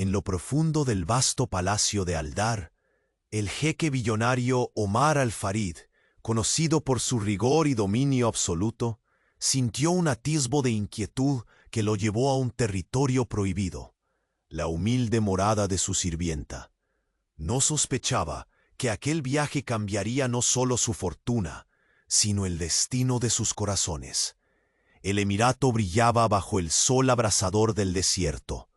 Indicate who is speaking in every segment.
Speaker 1: En lo profundo del vasto palacio de Aldar, el jeque billonario Omar al-Farid, conocido por su rigor y dominio absoluto, sintió un atisbo de inquietud que lo llevó a un territorio prohibido, la humilde morada de su sirvienta. No sospechaba que aquel viaje cambiaría no solo su fortuna, sino el destino de sus corazones. El emirato brillaba bajo el sol abrasador del desierto,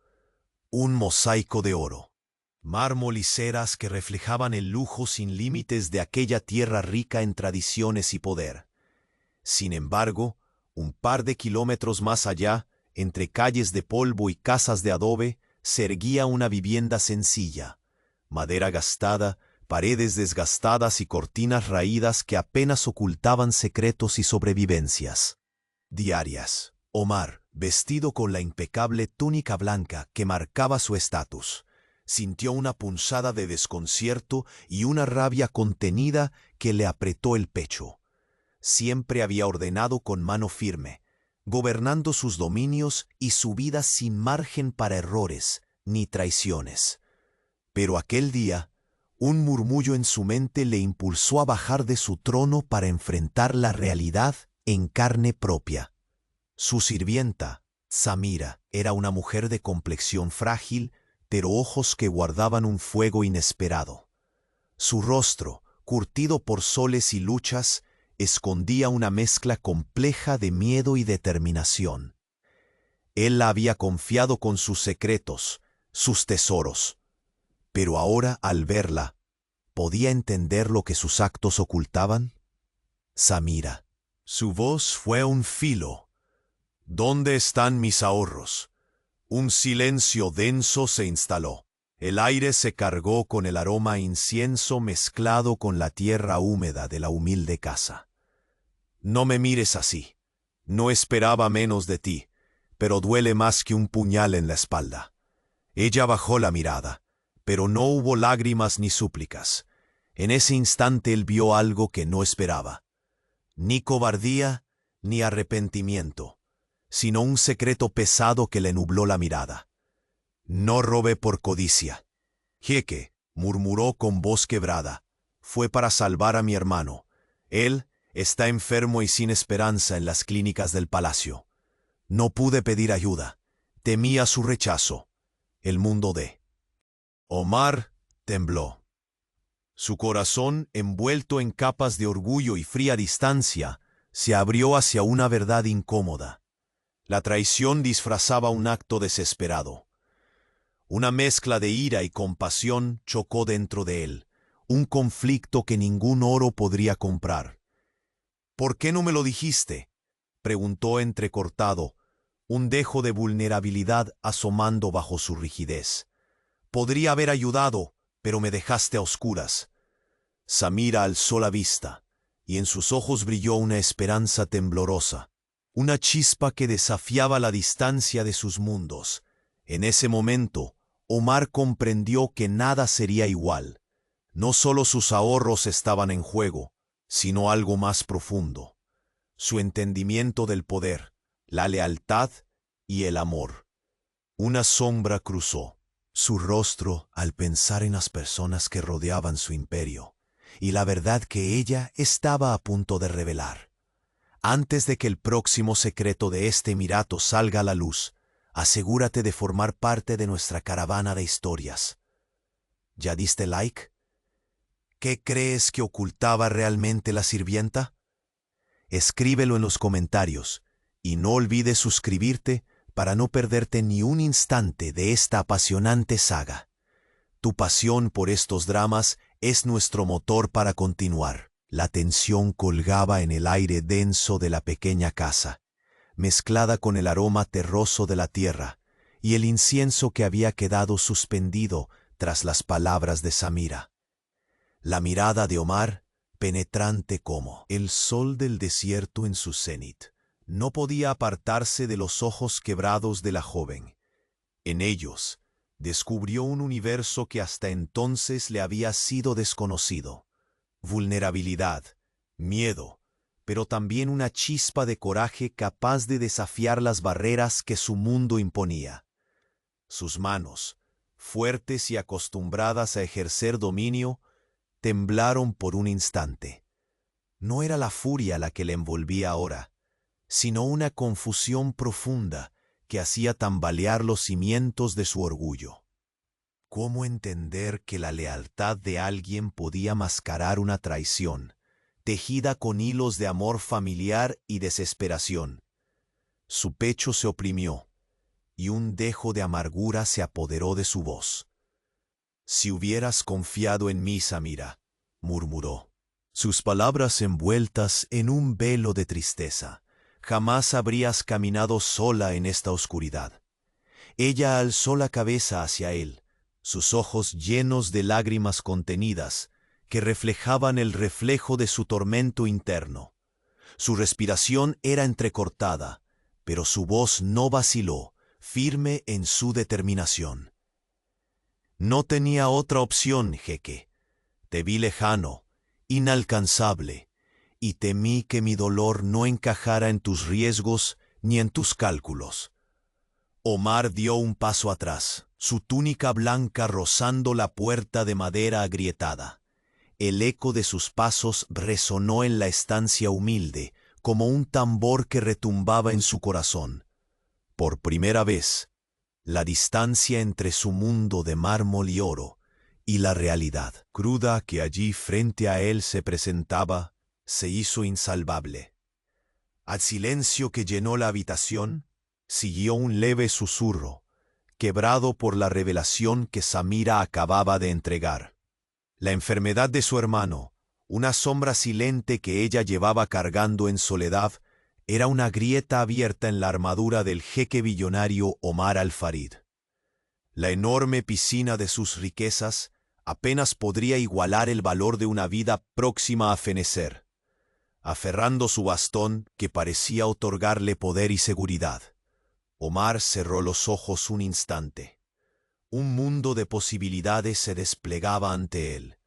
Speaker 1: un mosaico de oro, mármol y ceras que reflejaban el lujo sin límites de aquella tierra rica en tradiciones y poder. Sin embargo, un par de kilómetros más allá, entre calles de polvo y casas de adobe, se erguía una vivienda sencilla, madera gastada, paredes desgastadas y cortinas raídas que apenas ocultaban secretos y sobrevivencias diarias. Omar, vestido con la impecable túnica blanca que marcaba su estatus, sintió una punzada de desconcierto y una rabia contenida que le apretó el pecho. Siempre había ordenado con mano firme, gobernando sus dominios y su vida sin margen para errores ni traiciones. Pero aquel día, un murmullo en su mente le impulsó a bajar de su trono para enfrentar la realidad en carne propia. Su sirvienta, Samira, era una mujer de complexión frágil, pero ojos que guardaban un fuego inesperado. Su rostro, curtido por soles y luchas, escondía una mezcla compleja de miedo y determinación. Él la había confiado con sus secretos, sus tesoros. Pero ahora, al verla, ¿podía entender lo que sus actos ocultaban? Samira. Su voz fue un filo. ¿Dónde están mis ahorros? Un silencio denso se instaló. El aire se cargó con el aroma a incienso mezclado con la tierra húmeda de la humilde casa. No me mires así. No esperaba menos de ti, pero duele más que un puñal en la espalda. Ella bajó la mirada, pero no hubo lágrimas ni súplicas. En ese instante él vio algo que no esperaba. Ni cobardía, ni arrepentimiento, sino un secreto pesado que le nubló la mirada. No robé por codicia. Jeque, murmuró con voz quebrada, fue para salvar a mi hermano. Él está enfermo y sin esperanza en las clínicas del palacio. No pude pedir ayuda. Temía su rechazo. El mundo de Omar tembló. Su corazón, envuelto en capas de orgullo y fría distancia, se abrió hacia una verdad incómoda. La traición disfrazaba un acto desesperado. Una mezcla de ira y compasión chocó dentro de él, un conflicto que ningún oro podría comprar. ¿Por qué no me lo dijiste?, preguntó entrecortado, un dejo de vulnerabilidad asomando bajo su rigidez. Podría haber ayudado, pero me dejaste a oscuras. Samira alzó la vista, y en sus ojos brilló una esperanza temblorosa, una chispa que desafiaba la distancia de sus mundos. En ese momento, Omar comprendió que nada sería igual. No solo sus ahorros estaban en juego, sino algo más profundo: su entendimiento del poder, la lealtad y el amor. Una sombra cruzó su rostro al pensar en las personas que rodeaban su imperio, y la verdad que ella estaba a punto de revelar. Antes de que el próximo secreto de este emirato salga a la luz, asegúrate de formar parte de nuestra caravana de historias. ¿Ya diste like? ¿Qué crees que ocultaba realmente la sirvienta? Escríbelo en los comentarios y no olvides suscribirte para no perderte ni un instante de esta apasionante saga. Tu pasión por estos dramas es nuestro motor para continuar. La tensión colgaba en el aire denso de la pequeña casa, mezclada con el aroma terroso de la tierra y el incienso que había quedado suspendido tras las palabras de Samira. La mirada de Omar, penetrante como el sol del desierto en su cenit, no podía apartarse de los ojos quebrados de la joven. En ellos descubrió un universo que hasta entonces le había sido desconocido. Vulnerabilidad, miedo, pero también una chispa de coraje capaz de desafiar las barreras que su mundo imponía. Sus manos, fuertes y acostumbradas a ejercer dominio, temblaron por un instante. No era la furia la que le envolvía ahora, sino una confusión profunda que hacía tambalear los cimientos de su orgullo. ¿Cómo entender que la lealtad de alguien podía mascarar una traición, tejida con hilos de amor familiar y desesperación? Su pecho se oprimió, y un dejo de amargura se apoderó de su voz. «Si hubieras confiado en mí, Samira», murmuró, sus palabras envueltas en un velo de tristeza. «Jamás habrías caminado sola en esta oscuridad». Ella alzó la cabeza hacia él, sus ojos llenos de lágrimas contenidas, que reflejaban el reflejo de su tormento interno. Su respiración era entrecortada, pero su voz no vaciló, firme en su determinación. «No tenía otra opción, jeque. Te vi lejano, inalcanzable, y temí que mi dolor no encajara en tus riesgos ni en tus cálculos». Omar dio un paso atrás, su túnica blanca rozando la puerta de madera agrietada. El eco de sus pasos resonó en la estancia humilde, como un tambor que retumbaba en su corazón. Por primera vez, la distancia entre su mundo de mármol y oro y la realidad cruda que allí frente a él se presentaba, se hizo insalvable. Al silencio que llenó la habitación, siguió un leve susurro, quebrado por la revelación que Samira acababa de entregar. La enfermedad de su hermano, una sombra silente que ella llevaba cargando en soledad, era una grieta abierta en la armadura del jeque billonario Omar al-Farid. La enorme piscina de sus riquezas apenas podría igualar el valor de una vida próxima a fenecer. Aferrando su bastón, que parecía otorgarle poder y seguridad, Omar cerró los ojos un instante. Un mundo de posibilidades se desplegaba ante él.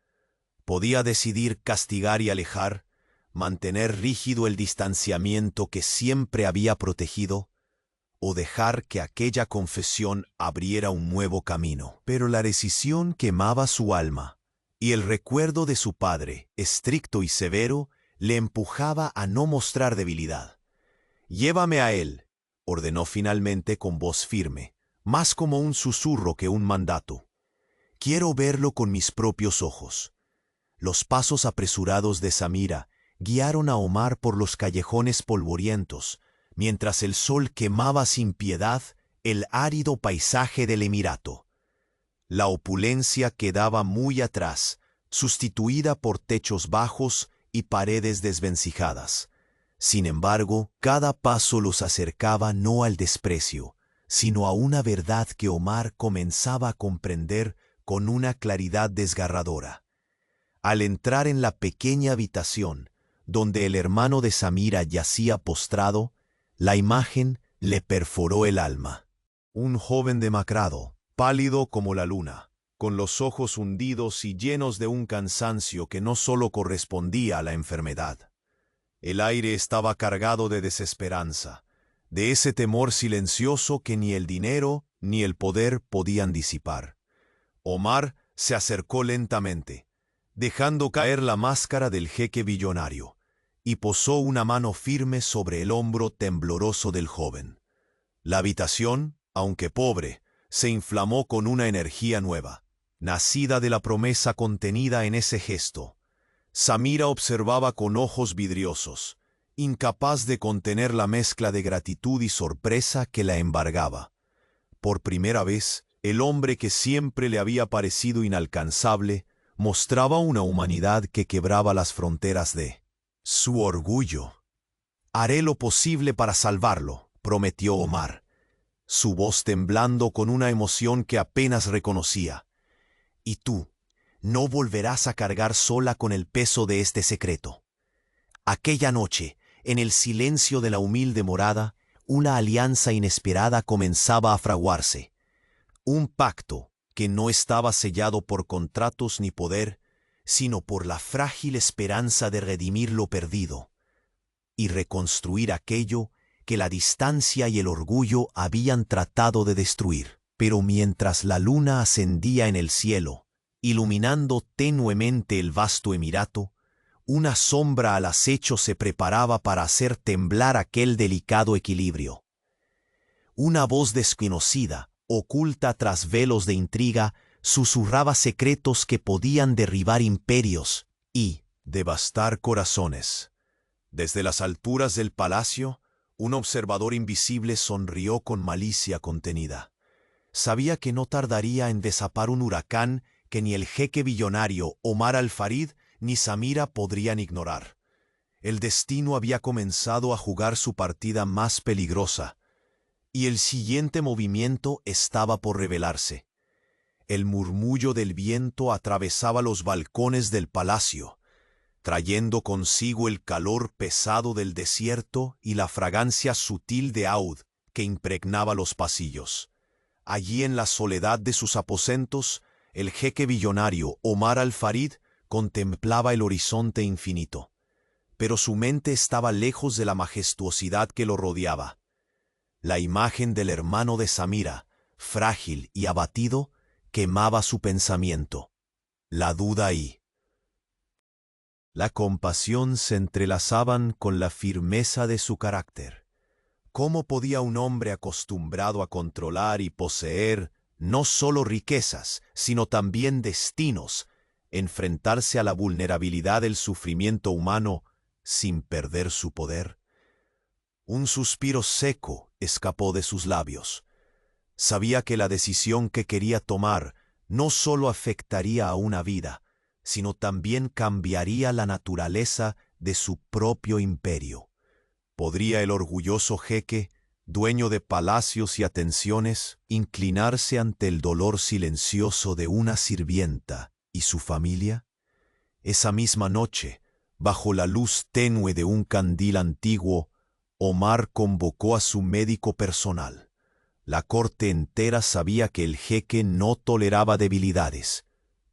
Speaker 1: Podía decidir castigar y alejar, mantener rígido el distanciamiento que siempre había protegido, o dejar que aquella confesión abriera un nuevo camino. Pero la decisión quemaba su alma, y el recuerdo de su padre, estricto y severo, le empujaba a no mostrar debilidad. «Llévame a él», ordenó finalmente con voz firme, más como un susurro que un mandato. «Quiero verlo con mis propios ojos». Los pasos apresurados de Samira guiaron a Omar por los callejones polvorientos, mientras el sol quemaba sin piedad el árido paisaje del emirato. La opulencia quedaba muy atrás, sustituida por techos bajos y paredes desvencijadas. Sin embargo, cada paso los acercaba no al desprecio, sino a una verdad que Omar comenzaba a comprender con una claridad desgarradora. Al entrar en la pequeña habitación, donde el hermano de Samira yacía postrado, la imagen le perforó el alma. Un joven demacrado, pálido como la luna, con los ojos hundidos y llenos de un cansancio que no solo correspondía a la enfermedad. El aire estaba cargado de desesperanza, de ese temor silencioso que ni el dinero ni el poder podían disipar. Omar se acercó lentamente, dejando caer la máscara del jeque billonario, y posó una mano firme sobre el hombro tembloroso del joven. La habitación, aunque pobre, se inflamó con una energía nueva, nacida de la promesa contenida en ese gesto. Samira observaba con ojos vidriosos, incapaz de contener la mezcla de gratitud y sorpresa que la embargaba. Por primera vez, el hombre que siempre le había parecido inalcanzable mostraba una humanidad que quebraba las fronteras de su orgullo. «Haré lo posible para salvarlo», prometió Omar, su voz temblando con una emoción que apenas reconocía. «Y tú, no volverás a cargar sola con el peso de este secreto». Aquella noche, en el silencio de la humilde morada, una alianza inesperada comenzaba a fraguarse. Un pacto que no estaba sellado por contratos ni poder, sino por la frágil esperanza de redimir lo perdido y reconstruir aquello que la distancia y el orgullo habían tratado de destruir. Pero mientras la luna ascendía en el cielo, iluminando tenuemente el vasto emirato, una sombra al acecho se preparaba para hacer temblar aquel delicado equilibrio. Una voz desconocida, oculta tras velos de intriga, susurraba secretos que podían derribar imperios y devastar corazones. Desde las alturas del palacio, un observador invisible sonrió con malicia contenida. Sabía que no tardaría en desapar un huracán que ni el jeque billonario Omar al-Farid ni Samira podrían ignorar. El destino había comenzado a jugar su partida más peligrosa, y el siguiente movimiento estaba por revelarse. El murmullo del viento atravesaba los balcones del palacio, trayendo consigo el calor pesado del desierto y la fragancia sutil de oud que impregnaba los pasillos. Allí en la soledad de sus aposentos, el jeque billonario Omar al-Farid contemplaba el horizonte infinito, pero su mente estaba lejos de la majestuosidad que lo rodeaba. La imagen del hermano de Samira, frágil y abatido, quemaba su pensamiento. La duda y la compasión se entrelazaban con la firmeza de su carácter. ¿Cómo podía un hombre acostumbrado a controlar y poseer no solo riquezas, sino también destinos, enfrentarse a la vulnerabilidad del sufrimiento humano sin perder su poder? Un suspiro seco escapó de sus labios. Sabía que la decisión que quería tomar no solo afectaría a una vida, sino también cambiaría la naturaleza de su propio imperio. ¿Podría el orgulloso jeque, dueño de palacios y atenciones, inclinarse ante el dolor silencioso de una sirvienta y su familia? Esa misma noche, bajo la luz tenue de un candil antiguo, Omar convocó a su médico personal. La corte entera sabía que el jeque no toleraba debilidades,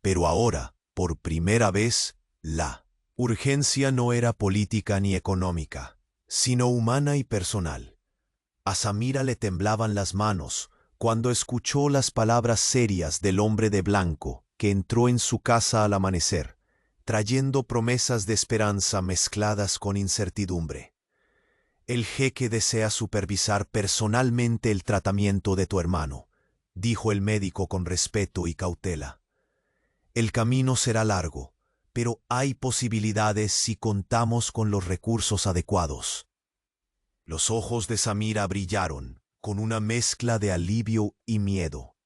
Speaker 1: pero ahora, por primera vez, la urgencia no era política ni económica, sino humana y personal. A Samira le temblaban las manos cuando escuchó las palabras serias del hombre de blanco que entró en su casa al amanecer, trayendo promesas de esperanza mezcladas con incertidumbre. El jeque desea supervisar personalmente el tratamiento de tu hermano, dijo el médico con respeto y cautela. El camino será largo, pero hay posibilidades si contamos con los recursos adecuados. Los ojos de Samira brillaron con una mezcla de alivio y miedo.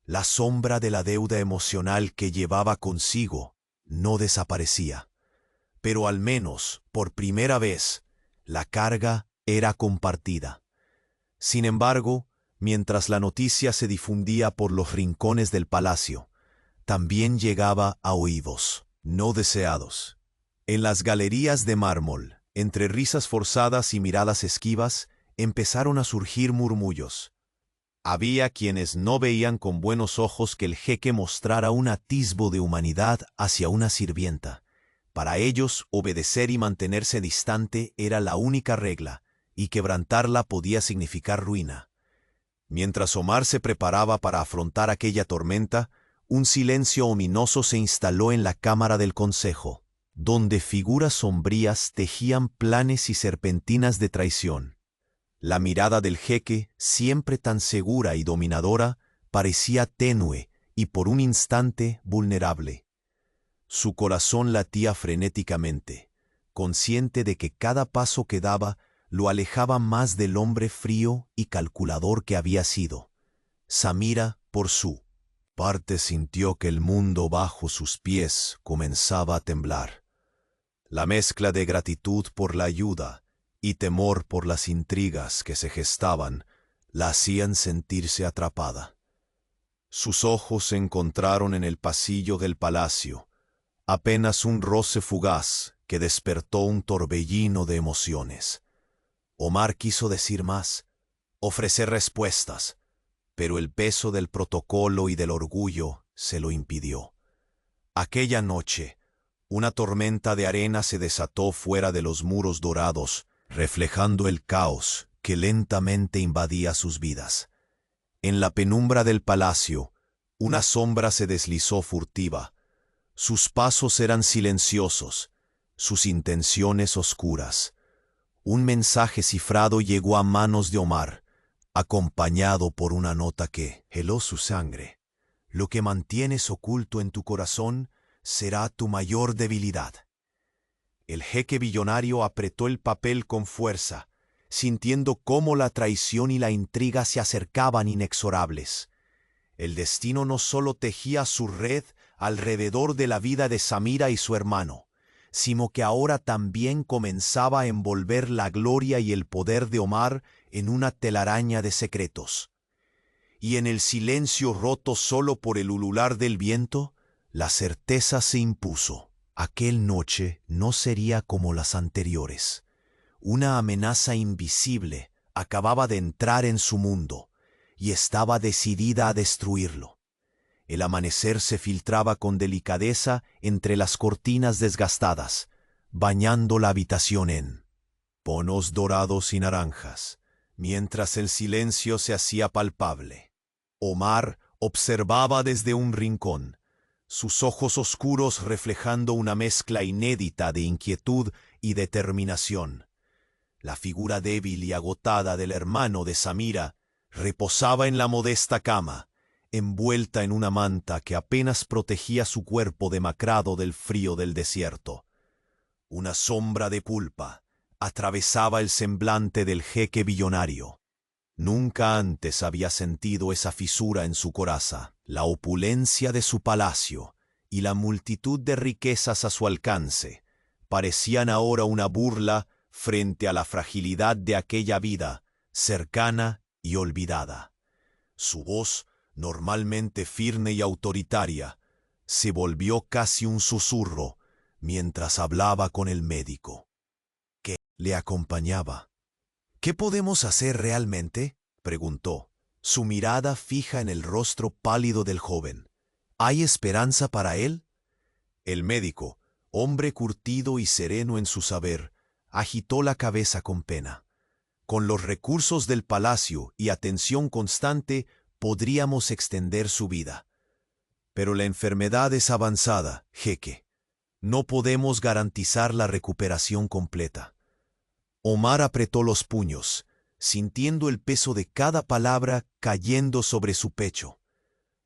Speaker 1: La sombra de la deuda emocional que llevaba consigo no desaparecía, pero al menos, por primera vez, la carga era compartida. Sin embargo, mientras la noticia se difundía por los rincones del palacio, también llegaba a oídos no deseados. En las galerías de mármol, entre risas forzadas y miradas esquivas, empezaron a surgir murmullos. Había quienes no veían con buenos ojos que el jeque mostrara un atisbo de humanidad hacia una sirvienta. Para ellos, obedecer y mantenerse distante era la única regla, y quebrantarla podía significar ruina. Mientras Omar se preparaba para afrontar aquella tormenta, un silencio ominoso se instaló en la cámara del consejo, donde figuras sombrías tejían planes y serpentinas de traición. La mirada del jeque, siempre tan segura y dominadora, parecía tenue y por un instante vulnerable. Su corazón latía frenéticamente, consciente de que cada paso que daba lo alejaba más del hombre frío y calculador que había sido. Samira, por su parte, sintió que el mundo bajo sus pies comenzaba a temblar. La mezcla de gratitud por la ayuda y temor por las intrigas que se gestaban la hacían sentirse atrapada. Sus ojos se encontraron en el pasillo del palacio, apenas un roce fugaz que despertó un torbellino de emociones. Omar quiso decir más, ofrecer respuestas, pero el peso del protocolo y del orgullo se lo impidió. Aquella noche, una tormenta de arena se desató fuera de los muros dorados, reflejando el caos que lentamente invadía sus vidas. En la penumbra del palacio, una sombra se deslizó furtiva. Sus pasos eran silenciosos, sus intenciones oscuras. Un mensaje cifrado llegó a manos de Omar, acompañado por una nota que heló su sangre. Lo que mantienes oculto en tu corazón será tu mayor debilidad. El jeque billonario apretó el papel con fuerza, sintiendo cómo la traición y la intriga se acercaban inexorables. El destino no solo tejía su red alrededor de la vida de Samira y su hermano, sino que ahora también comenzaba a envolver la gloria y el poder de Omar en una telaraña de secretos. Y en el silencio roto solo por el ulular del viento, la certeza se impuso. Aquel noche no sería como las anteriores. Una amenaza invisible acababa de entrar en su mundo y estaba decidida a destruirlo. El amanecer se filtraba con delicadeza entre las cortinas desgastadas, bañando la habitación en tonos dorados y naranjas, mientras el silencio se hacía palpable. Omar observaba desde un rincón, sus ojos oscuros reflejando una mezcla inédita de inquietud y determinación. La figura débil y agotada del hermano de Samira reposaba en la modesta cama, envuelta en una manta que apenas protegía su cuerpo demacrado del frío del desierto. Una sombra de culpa atravesaba el semblante del jeque billonario. Nunca antes había sentido esa fisura en su coraza. La opulencia de su palacio y la multitud de riquezas a su alcance parecían ahora una burla frente a la fragilidad de aquella vida cercana y olvidada. Su voz, normalmente firme y autoritaria, se volvió casi un susurro mientras hablaba con el médico, que le acompañaba. ¿Qué podemos hacer realmente?, preguntó, su mirada fija en el rostro pálido del joven. ¿Hay esperanza para él? El médico, hombre curtido y sereno en su saber, agitó la cabeza con pena. Con los recursos del palacio y atención constante podríamos extender su vida. Pero la enfermedad es avanzada, jeque. No podemos garantizar la recuperación completa. Omar apretó los puños, sintiendo el peso de cada palabra cayendo sobre su pecho.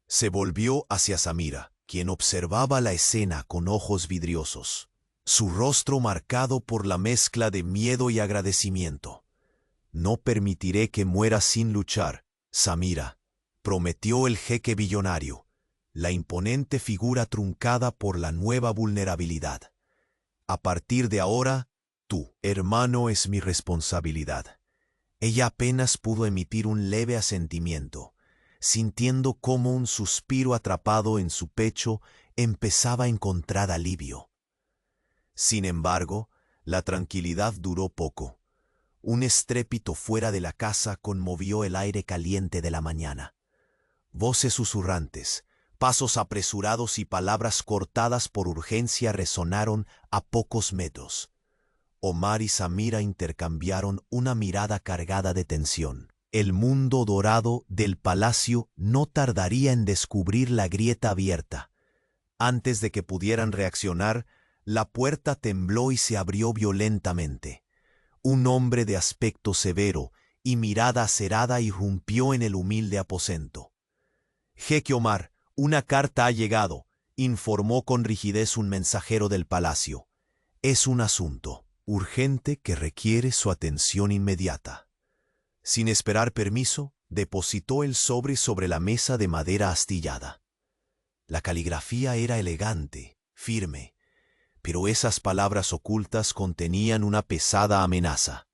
Speaker 1: Se volvió hacia Samira, quien observaba la escena con ojos vidriosos, su rostro marcado por la mezcla de miedo y agradecimiento. «No permitiré que mueras sin luchar, Samira», prometió el jeque billonario, la imponente figura truncada por la nueva vulnerabilidad. «A partir de ahora, tu hermano es mi responsabilidad». Ella apenas pudo emitir un leve asentimiento, sintiendo cómo un suspiro atrapado en su pecho empezaba a encontrar alivio. Sin embargo, la tranquilidad duró poco. Un estrépito fuera de la casa conmovió el aire caliente de la mañana. Voces susurrantes, pasos apresurados y palabras cortadas por urgencia resonaron a pocos metros. Omar y Samira intercambiaron una mirada cargada de tensión. El mundo dorado del palacio no tardaría en descubrir la grieta abierta. Antes de que pudieran reaccionar, la puerta tembló y se abrió violentamente. Un hombre de aspecto severo y mirada acerada irrumpió en el humilde aposento. «Jeque Omar, una carta ha llegado», informó con rigidez un mensajero del palacio. «Es un asunto urgente que requiere su atención inmediata». Sin esperar permiso, depositó el sobre la mesa de madera astillada. La caligrafía era elegante, firme, pero esas palabras ocultas contenían una pesada amenaza.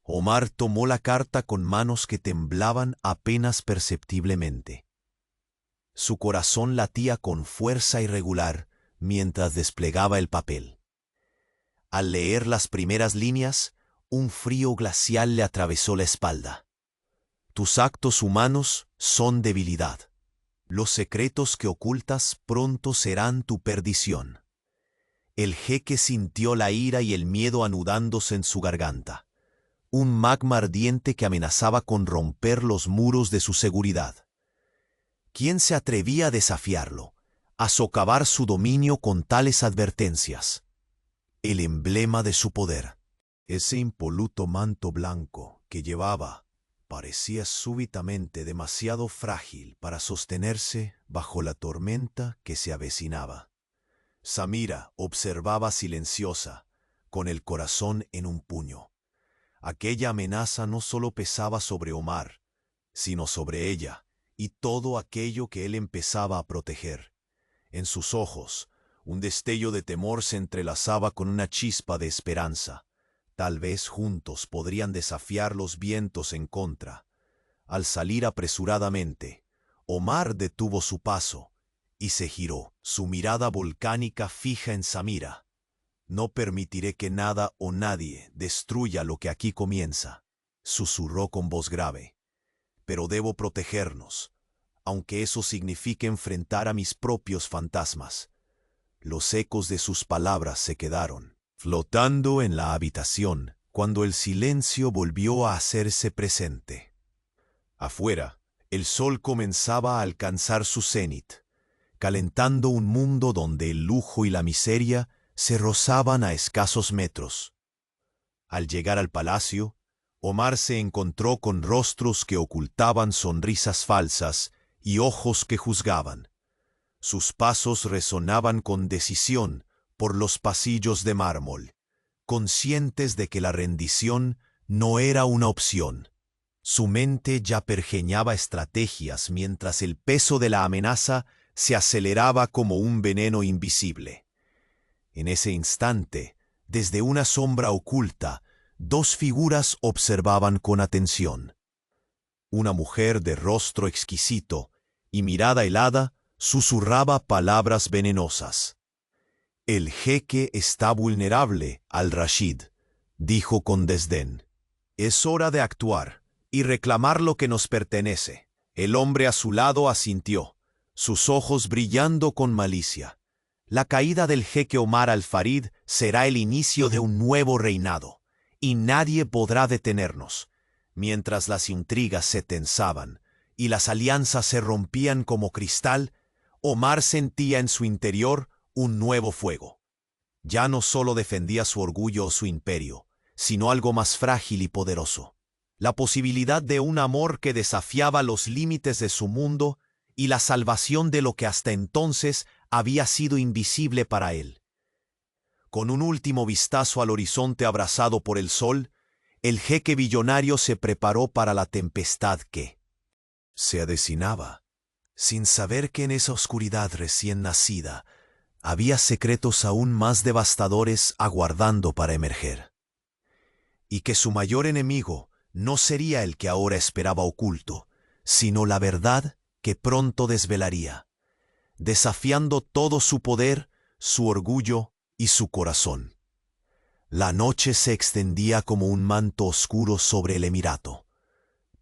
Speaker 1: Omar tomó la carta con manos que temblaban apenas perceptiblemente. Su corazón latía con fuerza irregular mientras desplegaba el papel. Al leer las primeras líneas, un frío glacial le atravesó la espalda. «Tus actos humanos son debilidad. Los secretos que ocultas pronto serán tu perdición». El jeque sintió la ira y el miedo anudándose en su garganta. un magma ardiente que amenazaba con romper los muros de su seguridad. ¿Quién se atrevía a desafiarlo, a socavar su dominio con tales advertencias? El emblema de su poder, ese impoluto manto blanco que llevaba, parecía súbitamente demasiado frágil para sostenerse bajo la tormenta que se avecinaba. Samira observaba silenciosa, con el corazón en un puño. Aquella amenaza no solo pesaba sobre Omar, sino sobre ella y todo aquello que él empezaba a proteger. En sus ojos, un destello de temor se entrelazaba con una chispa de esperanza. Tal vez juntos podrían desafiar los vientos en contra. Al salir apresuradamente, Omar detuvo su paso y se giró, su mirada volcánica fija en Samira. «No permitiré que nada o nadie destruya lo que aquí comienza», susurró con voz grave. «Pero debo protegernos, aunque eso signifique enfrentar a mis propios fantasmas». Los ecos de sus palabras se quedaron flotando en la habitación cuando el silencio volvió a hacerse presente. Afuera, el sol comenzaba a alcanzar su cenit, calentando un mundo donde el lujo y la miseria se rozaban a escasos metros. Al llegar al palacio, Omar se encontró con rostros que ocultaban sonrisas falsas y ojos que juzgaban. Sus pasos resonaban con decisión por los pasillos de mármol, conscientes de que la rendición no era una opción. Su mente ya pergeñaba estrategias mientras el peso de la amenaza se aceleraba como un veneno invisible. En ese instante, desde una sombra oculta, dos figuras observaban con atención. Una mujer de rostro exquisito y mirada helada susurraba palabras venenosas. «El jeque está vulnerable, al-Rashid», dijo con desdén. «Es hora de actuar y reclamar lo que nos pertenece». El hombre a su lado asintió, sus ojos brillando con malicia. La caída del jeque Omar al-Farid será el inicio de un nuevo reinado, y nadie podrá detenernos. Mientras las intrigas se tensaban y las alianzas se rompían como cristal, Omar sentía en su interior un nuevo fuego. Ya no solo defendía su orgullo o su imperio, sino algo más frágil y poderoso. La posibilidad de un amor que desafiaba los límites de su mundo y la salvación de lo que hasta entonces había sido invisible para él. Con un último vistazo al horizonte abrasado por el sol, el jeque billonario se preparó para la tempestad que se avecinaba, sin saber que en esa oscuridad recién nacida había secretos aún más devastadores aguardando para emerger. Y que su mayor enemigo no sería el que ahora esperaba oculto, sino la verdad que pronto desvelaría, desafiando todo su poder, su orgullo y su corazón. La noche se extendía como un manto oscuro sobre el emirato,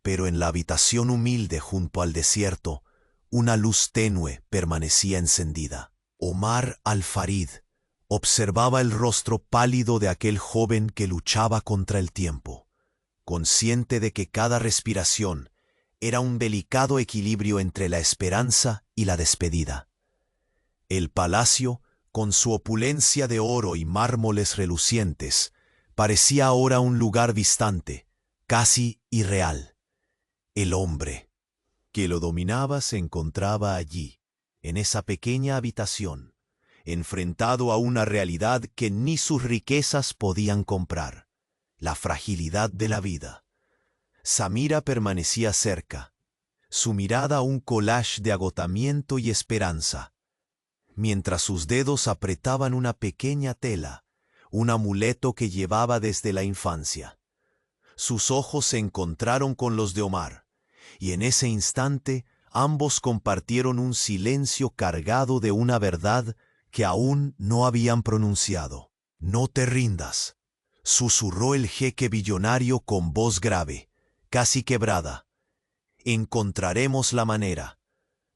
Speaker 1: pero en la habitación humilde junto al desierto, una luz tenue permanecía encendida. Omar al-Farid observaba el rostro pálido de aquel joven que luchaba contra el tiempo, consciente de que cada respiración era un delicado equilibrio entre la esperanza y la despedida. El palacio, con su opulencia de oro y mármoles relucientes, parecía ahora un lugar distante, casi irreal. El hombre que lo dominaba se encontraba allí, en esa pequeña habitación, enfrentado a una realidad que ni sus riquezas podían comprar, la fragilidad de la vida. Samira permanecía cerca, su mirada un collage de agotamiento y esperanza, mientras sus dedos apretaban una pequeña tela, un amuleto que llevaba desde la infancia. Sus ojos se encontraron con los de Omar, y en ese instante ambos compartieron un silencio cargado de una verdad que aún no habían pronunciado. «No te rindas», susurró el jeque billonario con voz grave, casi quebrada. «Encontraremos la manera.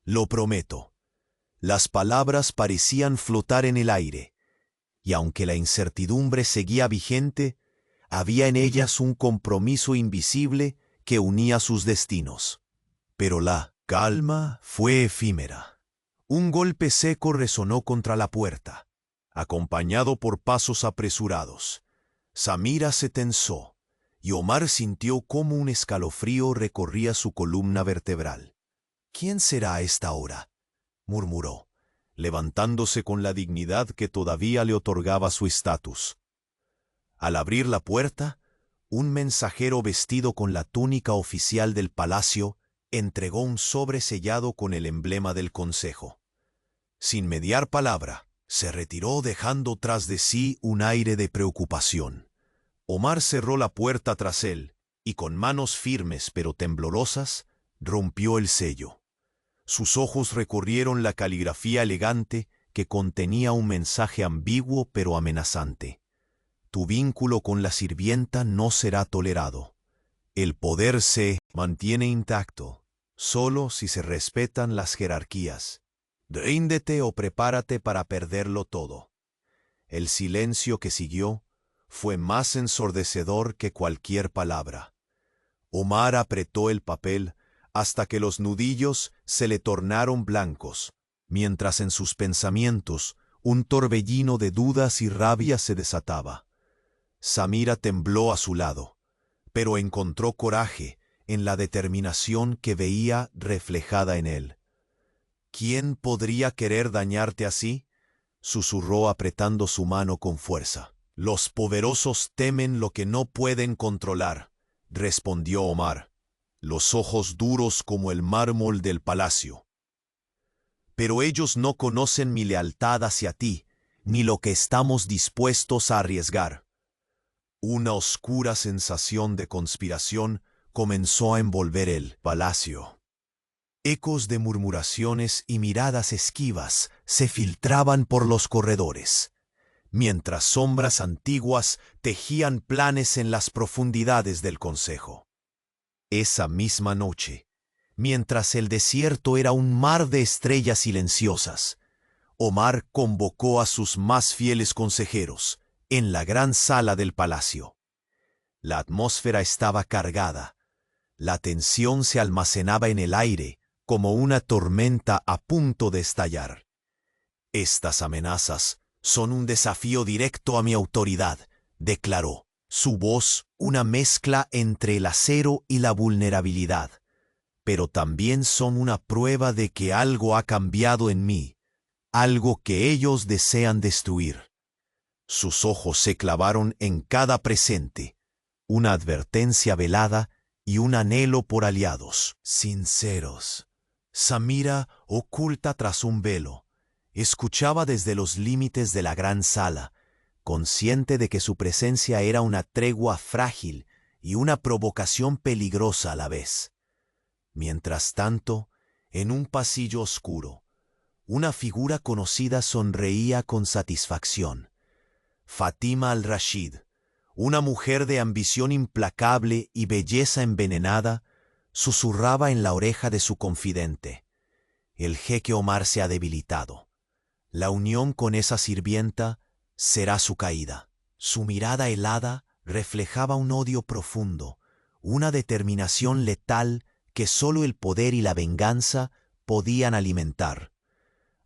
Speaker 1: Lo prometo». Las palabras parecían flotar en el aire, y aunque la incertidumbre seguía vigente, Había en ellas un compromiso invisible que unía sus destinos. Pero la calma fue efímera. Un golpe seco resonó contra la puerta, acompañado por pasos apresurados. Samira se tensó, y Omar sintió cómo un escalofrío recorría su columna vertebral. «¿Quién será a esta hora?», murmuró, levantándose con la dignidad que todavía le otorgaba su estatus. Al abrir la puerta, un mensajero vestido con la túnica oficial del palacio entregó un sobre sellado con el emblema del consejo. Sin mediar palabra, se retiró dejando tras de sí un aire de preocupación. Omar cerró la puerta tras él y con manos firmes pero temblorosas rompió el sello. Sus ojos recorrieron la caligrafía elegante que contenía un mensaje ambiguo pero amenazante. Tu vínculo con la sirvienta no será tolerado. El poder se mantiene intacto, solo si se respetan las jerarquías. Ríndete o prepárate para perderlo todo. El silencio que siguió fue más ensordecedor que cualquier palabra. Omar apretó el papel hasta que los nudillos se le tornaron blancos, mientras en sus pensamientos un torbellino de dudas y rabia se desataba. Samira tembló a su lado, pero encontró coraje en la determinación que veía reflejada en él. «¿Quién podría querer dañarte así?», susurró apretando su mano con fuerza. «Los poderosos temen lo que no pueden controlar», respondió Omar, los ojos duros como el mármol del palacio. «Pero ellos no conocen mi lealtad hacia ti, ni lo que estamos dispuestos a arriesgar». Una oscura sensación de conspiración comenzó a envolver el palacio. Ecos de murmuraciones y miradas esquivas se filtraban por los corredores, mientras sombras antiguas tejían planes en las profundidades del consejo. Esa misma noche, mientras el desierto era un mar de estrellas silenciosas, Omar convocó a sus más fieles consejeros en la gran sala del palacio. La atmósfera estaba cargada. La tensión se almacenaba en el aire como una tormenta a punto de estallar. «Estas amenazas son un desafío directo a mi autoridad», declaró, su voz una mezcla entre el acero y la vulnerabilidad. «Pero también son una prueba de que algo ha cambiado en mí, algo que ellos desean destruir». Sus ojos se clavaron en cada presente, una advertencia velada y un anhelo por aliados sinceros. Samira, oculta tras un velo, escuchaba desde los límites de la gran sala, consciente de que su presencia era una tregua frágil y una provocación peligrosa a la vez. Mientras tanto, en un pasillo oscuro, una figura conocida sonreía con satisfacción. Fátima al-Rashid, una mujer de ambición implacable y belleza envenenada, susurraba en la oreja de su confidente. «El jeque Omar se ha debilitado. La unión con esa sirvienta será su caída». Su mirada helada reflejaba un odio profundo, una determinación letal que solo el poder y la venganza podían alimentar.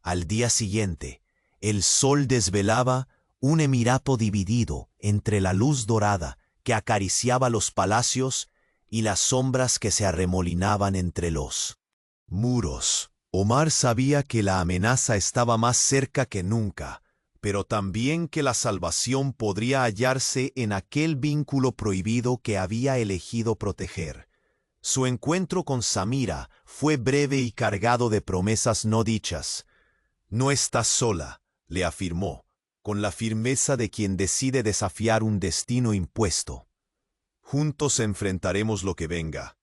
Speaker 1: Al día siguiente, el sol desvelaba un emirato dividido entre la luz dorada que acariciaba los palacios y las sombras que se arremolinaban entre los muros. Omar sabía que la amenaza estaba más cerca que nunca, pero también que la salvación podría hallarse en aquel vínculo prohibido que había elegido proteger. Su encuentro con Samira fue breve y cargado de promesas no dichas. «No estás sola», le afirmó, con la firmeza de quien decide desafiar un destino impuesto. «Juntos enfrentaremos lo que venga».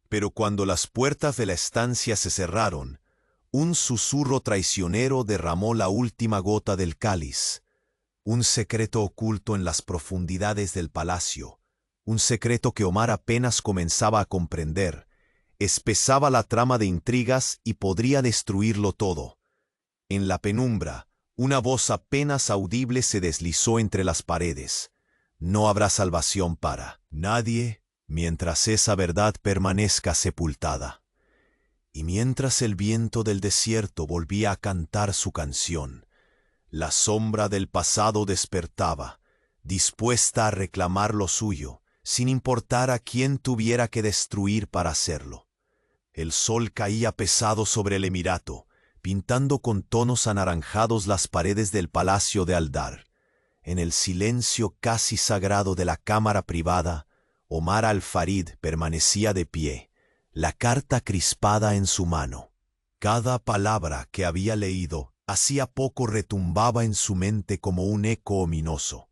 Speaker 1: Pero cuando las puertas de la estancia se cerraron, un susurro traicionero derramó la última gota del cáliz. Un secreto oculto en las profundidades del palacio, un secreto que Omar apenas comenzaba a comprender, espesaba la trama de intrigas y podría destruirlo todo. En la penumbra, una voz apenas audible se deslizó entre las paredes. no habrá salvación para nadie mientras esa verdad permanezca sepultada. Y mientras el viento del desierto volvía a cantar su canción, la sombra del pasado despertaba, dispuesta a reclamar lo suyo, sin importar a quién tuviera que destruir para hacerlo. El sol caía pesado sobre el emirato, pintando con tonos anaranjados las paredes del palacio de Aldar. En el silencio casi sagrado de la cámara privada, Omar al-Farid permanecía de pie, la carta crispada en su mano. Cada palabra que había leído hacía poco retumbaba en su mente como un eco ominoso.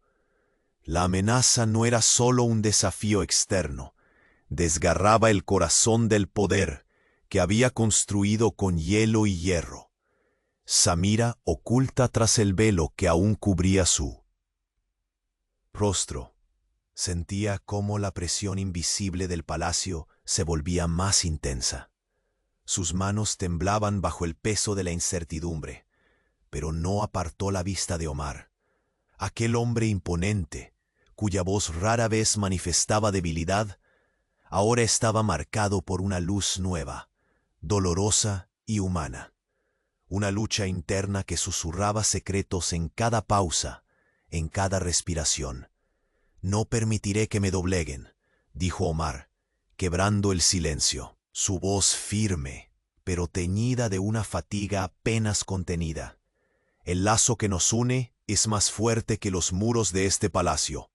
Speaker 1: La amenaza no era solo un desafío externo, desgarraba el corazón del poder que había construido con hielo y hierro. Samira, oculta tras el velo que aún cubría su rostro, sentía cómo la presión invisible del palacio se volvía más intensa. Sus manos temblaban bajo el peso de la incertidumbre, pero no apartó la vista de Omar. Aquel hombre imponente, cuya voz rara vez manifestaba debilidad, ahora estaba marcado por una luz nueva, dolorosa y humana. Una lucha interna que susurraba secretos en cada pausa, en cada respiración. «No permitiré que me dobleguen», dijo Omar, quebrando el silencio, su voz firme, pero teñida de una fatiga apenas contenida. «El lazo que nos une es más fuerte que los muros de este palacio,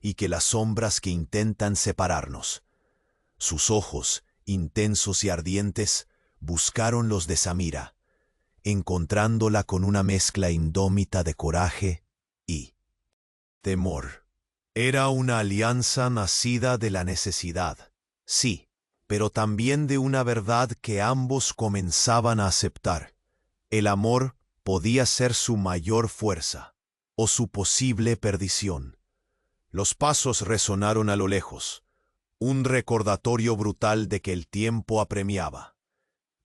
Speaker 1: y que las sombras que intentan separarnos». Sus ojos, intensos y ardientes, buscaron los de Samira, encontrándola con una mezcla indómita de coraje y temor. Era una alianza nacida de la necesidad, sí, pero también de una verdad que ambos comenzaban a aceptar. El amor podía ser su mayor fuerza, o su posible perdición. Los pasos resonaron a lo lejos, un recordatorio brutal de que el tiempo apremiaba.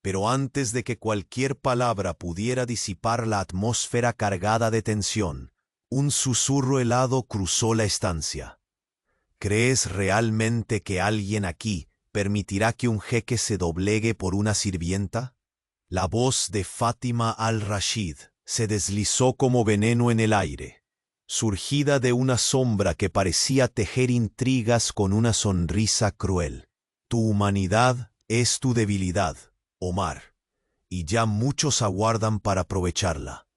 Speaker 1: Pero antes de que cualquier palabra pudiera disipar la atmósfera cargada de tensión, un susurro helado cruzó la estancia. ¿Crees realmente que alguien aquí permitirá que un jeque se doblegue por una sirvienta? La voz de Fátima al-Rashid se deslizó como veneno en el aire, surgida de una sombra que parecía tejer intrigas con una sonrisa cruel. Tu humanidad es tu debilidad, Omar, y ya muchos aguardan para aprovecharla.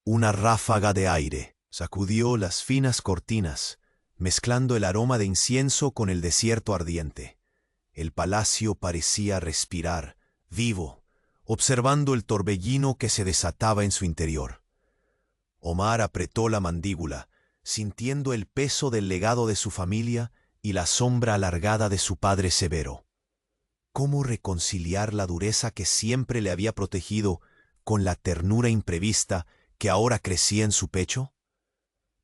Speaker 1: Una ráfaga de aire sacudió las finas cortinas, mezclando el aroma de incienso con el desierto ardiente. El palacio parecía respirar, vivo, observando el torbellino que se desataba en su interior. Omar apretó la mandíbula, sintiendo el peso del legado de su familia y la sombra alargada de su padre severo. ¿Cómo reconciliar la dureza que siempre le había protegido con la ternura imprevista que ahora crecía en su pecho?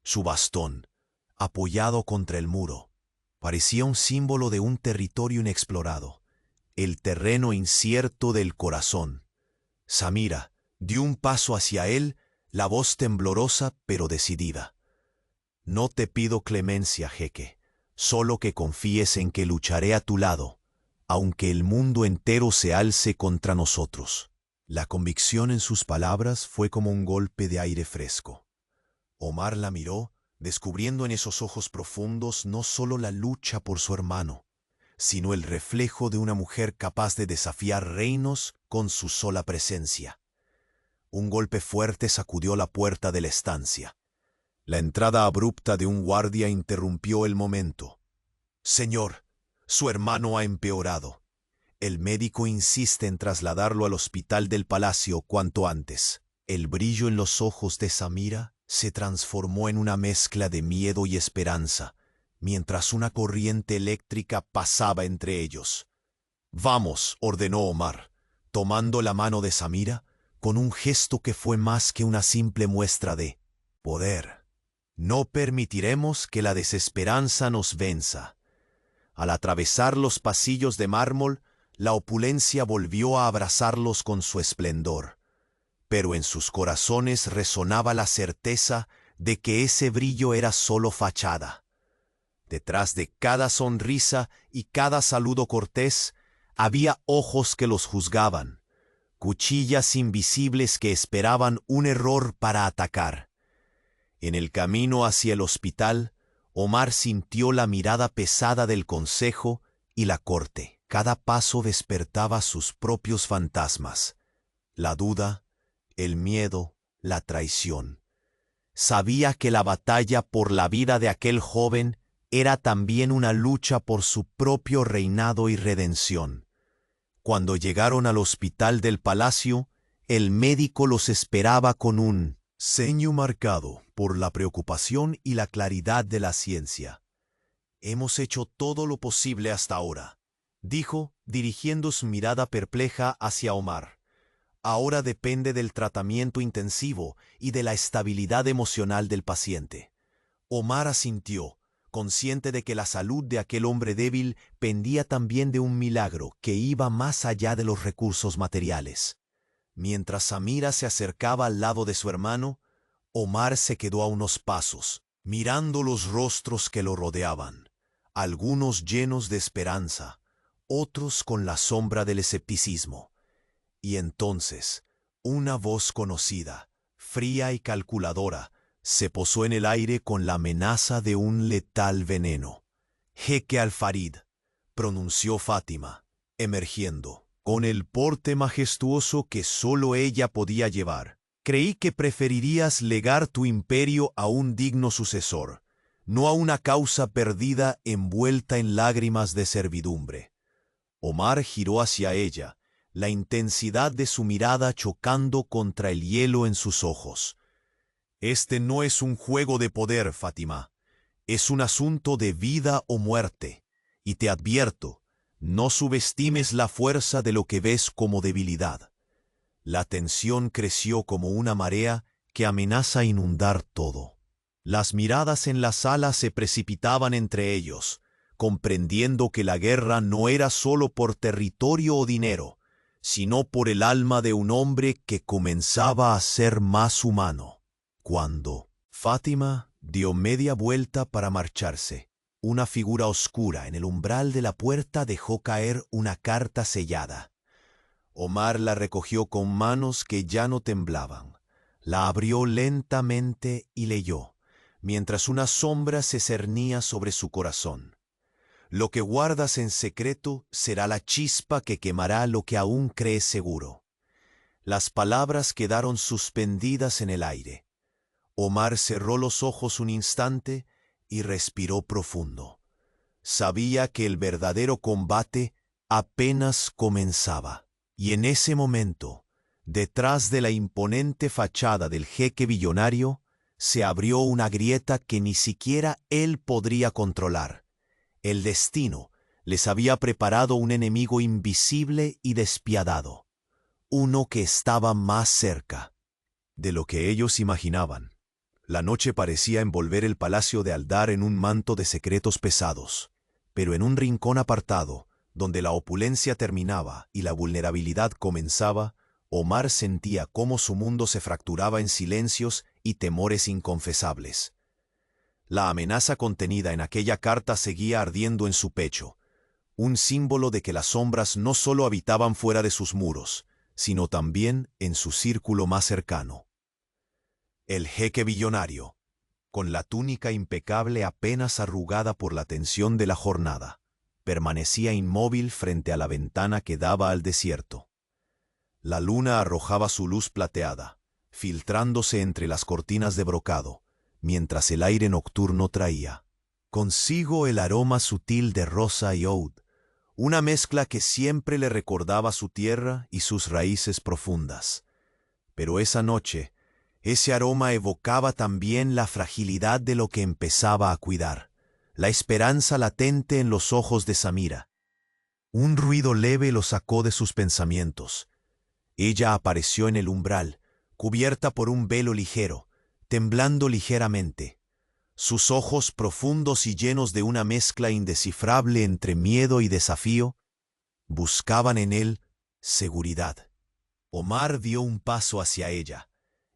Speaker 1: Su bastón, apoyado contra el muro, parecía un símbolo de un territorio inexplorado, el terreno incierto del corazón. Samira dio un paso hacia él, la voz temblorosa pero decidida. «No te pido clemencia, jeque, solo que confíes en que lucharé a tu lado, aunque el mundo entero se alce contra nosotros». La convicción en sus palabras fue como un golpe de aire fresco. Omar la miró, descubriendo en esos ojos profundos no solo la lucha por su hermano, sino el reflejo de una mujer capaz de desafiar reinos con su sola presencia. Un golpe fuerte sacudió la puerta de la estancia. La entrada abrupta de un guardia interrumpió el momento. «Señor, su hermano ha empeorado. El médico insiste en trasladarlo al hospital del palacio cuanto antes». El brillo en los ojos de Samira se transformó en una mezcla de miedo y esperanza, mientras una corriente eléctrica pasaba entre ellos. «Vamos», ordenó Omar, tomando la mano de Samira, con un gesto que fue más que una simple muestra de poder. «No permitiremos que la desesperanza nos venza». Al atravesar los pasillos de mármol, la opulencia volvió a abrazarlos con su esplendor. Pero en sus corazones resonaba la certeza de que ese brillo era solo fachada. Detrás de cada sonrisa y cada saludo cortés, había ojos que los juzgaban, cuchillas invisibles que esperaban un error para atacar. En el camino hacia el hospital, Omar sintió la mirada pesada del consejo y la corte. Cada paso despertaba sus propios fantasmas: la duda, el miedo, la traición. Sabía que la batalla por la vida de aquel joven era también una lucha por su propio reinado y redención. Cuando llegaron al hospital del palacio, el médico los esperaba con un ceño marcado por la preocupación y la claridad de la ciencia. «Hemos hecho todo lo posible hasta ahora», dijo, dirigiendo su mirada perpleja hacia Omar. «Ahora depende del tratamiento intensivo y de la estabilidad emocional del paciente». Omar asintió, consciente de que la salud de aquel hombre débil pendía también de un milagro que iba más allá de los recursos materiales. Mientras Samira se acercaba al lado de su hermano, Omar se quedó a unos pasos, mirando los rostros que lo rodeaban, algunos llenos de esperanza, otros con la sombra del escepticismo. Y entonces, una voz conocida, fría y calculadora, se posó en el aire con la amenaza de un letal veneno. «Jeque Al-Farid», pronunció Fátima, emergiendo, con el porte majestuoso que solo ella podía llevar. «Creí que preferirías legar tu imperio a un digno sucesor, no a una causa perdida envuelta en lágrimas de servidumbre». Omar giró hacia ella, la intensidad de su mirada chocando contra el hielo en sus ojos. «Este no es un juego de poder, Fátima. Es un asunto de vida o muerte. Y te advierto, no subestimes la fuerza de lo que ves como debilidad». La tensión creció como una marea que amenaza inundar todo. Las miradas en la sala se precipitaban entre ellos, comprendiendo que la guerra no era solo por territorio o dinero, sino por el alma de un hombre que comenzaba a ser más humano. Cuando Fátima dio media vuelta para marcharse, una figura oscura en el umbral de la puerta dejó caer una carta sellada. Omar la recogió con manos que ya no temblaban. La abrió lentamente y leyó, mientras una sombra se cernía sobre su corazón. «Lo que guardas en secreto será la chispa que quemará lo que aún crees seguro». Las palabras quedaron suspendidas en el aire. Omar cerró los ojos un instante y respiró profundo. Sabía que el verdadero combate apenas comenzaba. Y en ese momento, detrás de la imponente fachada del jeque billonario, se abrió una grieta que ni siquiera él podría controlar. El destino les había preparado un enemigo invisible y despiadado, uno que estaba más cerca de lo que ellos imaginaban. La noche parecía envolver el palacio de Aldar en un manto de secretos pesados, pero en un rincón apartado, donde la opulencia terminaba y la vulnerabilidad comenzaba, Omar sentía cómo su mundo se fracturaba en silencios y temores inconfesables. La amenaza contenida en aquella carta seguía ardiendo en su pecho, un símbolo de que las sombras no solo habitaban fuera de sus muros, sino también en su círculo más cercano. El jeque billonario, con la túnica impecable apenas arrugada por la tensión de la jornada, permanecía inmóvil frente a la ventana que daba al desierto. La luna arrojaba su luz plateada, filtrándose entre las cortinas de brocado, mientras el aire nocturno traía consigo el aroma sutil de rosa y oud, una mezcla que siempre le recordaba su tierra y sus raíces profundas. Pero esa noche, ese aroma evocaba también la fragilidad de lo que empezaba a cuidar, la esperanza latente en los ojos de Samira. Un ruido leve lo sacó de sus pensamientos. Ella apareció en el umbral, cubierta por un velo ligero, temblando ligeramente. Sus ojos profundos y llenos de una mezcla indescifrable entre miedo y desafío, buscaban en él seguridad. Omar dio un paso hacia ella.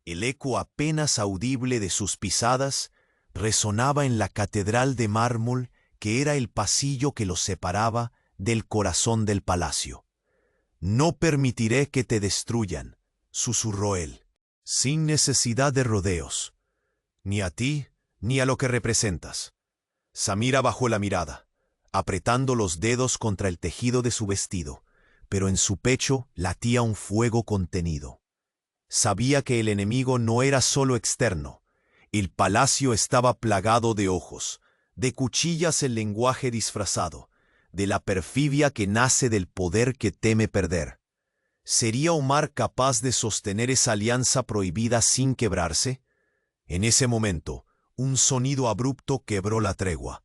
Speaker 1: El eco apenas audible de sus pisadas resonaba en la catedral de mármol que era el pasillo que los separaba del corazón del palacio. «No permitiré que te destruyan», susurró él, sin necesidad de rodeos, «ni a ti ni a lo que representas». Samira bajó la mirada, apretando los dedos contra el tejido de su vestido, pero en su pecho latía un fuego contenido. Sabía que el enemigo no era solo externo. El palacio estaba plagado de ojos, de cuchillas el lenguaje disfrazado, de la perfidia que nace del poder que teme perder. ¿Sería Omar capaz de sostener esa alianza prohibida sin quebrarse? En ese momento, un sonido abrupto quebró la tregua.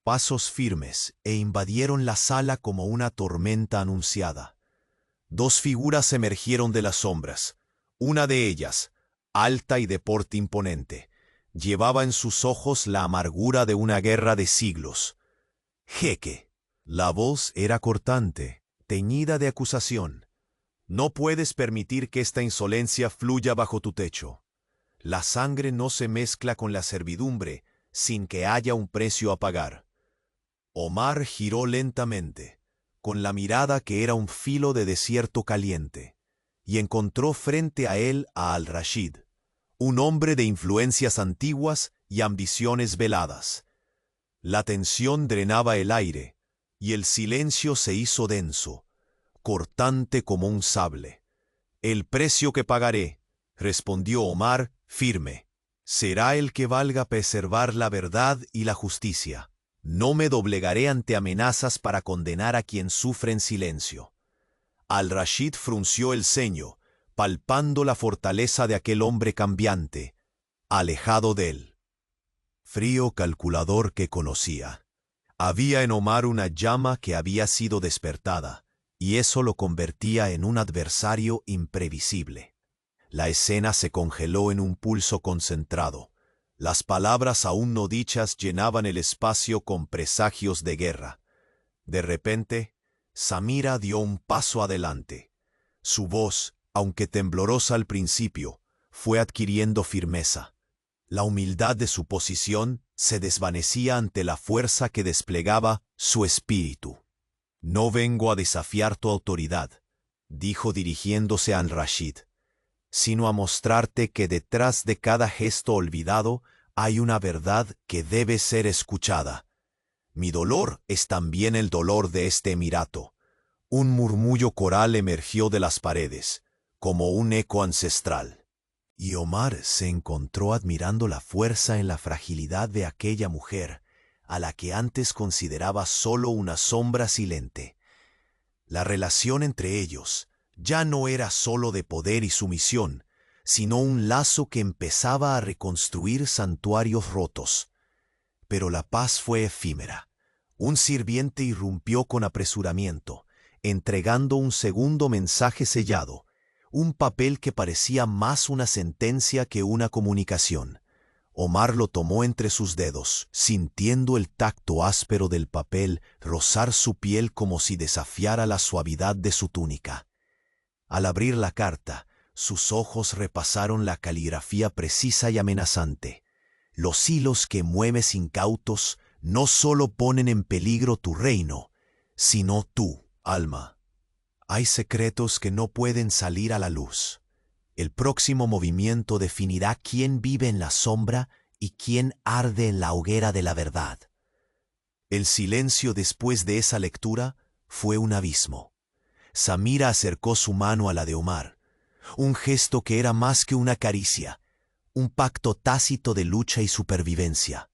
Speaker 1: Pasos firmes invadieron la sala como una tormenta anunciada. Dos figuras emergieron de las sombras. Una de ellas, alta y de porte imponente, llevaba en sus ojos la amargura de una guerra de siglos. «Jeque». La voz era cortante, teñida de acusación. «No puedes permitir que esta insolencia fluya bajo tu techo. La sangre no se mezcla con la servidumbre sin que haya un precio a pagar». Omar giró lentamente, con la mirada que era un filo de desierto caliente, y encontró frente a él a Al-Rashid, un hombre de influencias antiguas y ambiciones veladas. La tensión drenaba el aire, y el silencio se hizo denso, cortante como un sable. «El precio que pagaré», respondió Omar, firme, «será el que valga preservar la verdad y la justicia. No me doblegaré ante amenazas para condenar a quien sufre en silencio». Al-Rashid frunció el ceño, palpando la fortaleza de aquel hombre cambiante, alejado de él. Frío calculador que conocía. Había en Omar una llama que había sido despertada, y eso lo convertía en un adversario imprevisible. La escena se congeló en un pulso concentrado. Las palabras aún no dichas llenaban el espacio con presagios de guerra. De repente, Samira dio un paso adelante. Su voz, aunque temblorosa al principio, fue adquiriendo firmeza. La humildad de su posición se desvanecía ante la fuerza que desplegaba su espíritu. «No vengo a desafiar tu autoridad», dijo dirigiéndose a Al-Rashid, «sino a mostrarte que detrás de cada gesto olvidado hay una verdad que debe ser escuchada. Mi dolor es también el dolor de este emirato». Un murmullo coral emergió de las paredes, como un eco ancestral. Y Omar se encontró admirando la fuerza en la fragilidad de aquella mujer, a la que antes consideraba solo una sombra silente. La relación entre ellos ya no era solo de poder y sumisión, sino un lazo que empezaba a reconstruir santuarios rotos. Pero la paz fue efímera. Un sirviente irrumpió con apresuramiento, entregando un segundo mensaje sellado, un papel que parecía más una sentencia que una comunicación. Omar lo tomó entre sus dedos, sintiendo el tacto áspero del papel rozar su piel como si desafiara la suavidad de su túnica. Al abrir la carta, sus ojos repasaron la caligrafía precisa y amenazante. «Los hilos que mueves incautos no solo ponen en peligro tu reino, sino tú, alma. Hay secretos que no pueden salir a la luz. El próximo movimiento definirá quién vive en la sombra y quién arde en la hoguera de la verdad». El silencio después de esa lectura fue un abismo. Samira acercó su mano a la de Omar, un gesto que era más que una caricia, un pacto tácito de lucha y supervivencia.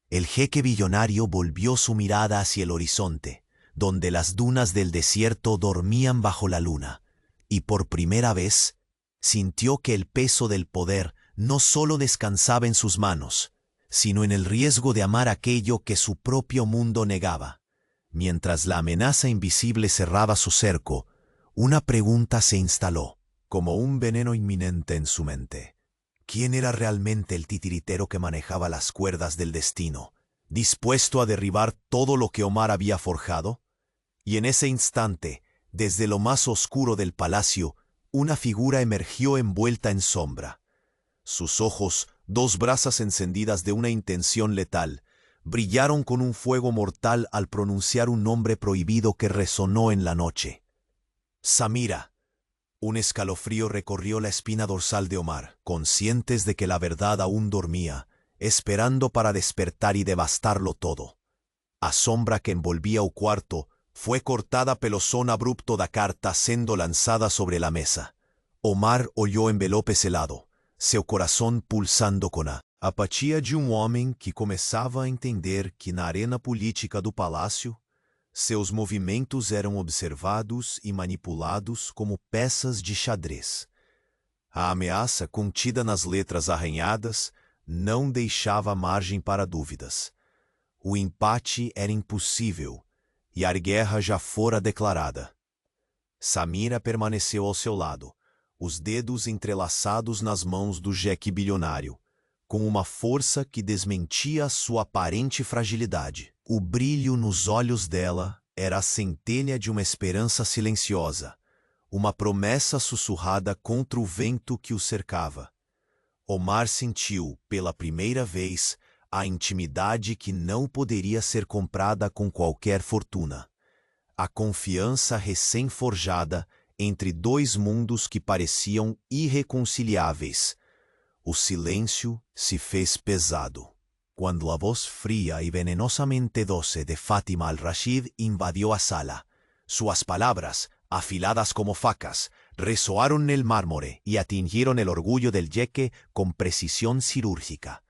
Speaker 1: El jeque billonario volvió su mirada hacia el horizonte, donde las dunas del desierto dormían bajo la luna, y por primera vez sintió que el peso del poder no solo descansaba en sus manos, sino en el riesgo de amar aquello que su propio mundo negaba. Mientras la amenaza invisible cerraba su cerco, una pregunta se instaló, como un veneno inminente en su mente. ¿Quién era realmente el titiritero que manejaba las cuerdas del destino, dispuesto a derribar todo lo que Omar había forjado? Y en ese instante, desde lo más oscuro del palacio, una figura emergió envuelta en sombra. Sus ojos, dos brasas encendidas de una intención letal, brillaron con un fuego mortal al pronunciar un nombre prohibido que resonó en la noche. Samira. Un escalofrío recorrió la espina dorsal de Omar, conscientes de que la verdad aún dormía, esperando para despertar y devastarlo todo. A sombra que envolvía o cuarto, fue cortada pelo son abrupto da carta sendo lanzada sobre la mesa. Omar olhou envelope selado, seu coração pulsando com a apatia de homem que começava a entender que na arena política do palácio, seus movimentos eram observados e manipulados como peças de xadrez. A ameaça contida nas letras arranhadas não deixava margem para dúvidas. O empate era impossível e a guerra já fora declarada. Samira permaneceu ao seu lado, os dedos entrelaçados nas mãos do jeque bilionário, com uma força que desmentia sua aparente fragilidade. O brilho nos olhos dela era a centelha de uma esperança silenciosa, uma promessa sussurrada contra o vento que o cercava. Omar sentiu, pela primeira vez, a intimidade que não poderia ser comprada com qualquer fortuna. A confiança recém-forjada entre dois mundos que pareciam irreconciliáveis. O silêncio se fez pesado. Cuando a voz fría y venenosamente doce de Fátima al-Rashid invadió a sala, suas palabras, afiladas como facas, resoaron en el mármore y atingieron el orgullo del jeque con precisión cirúrgica.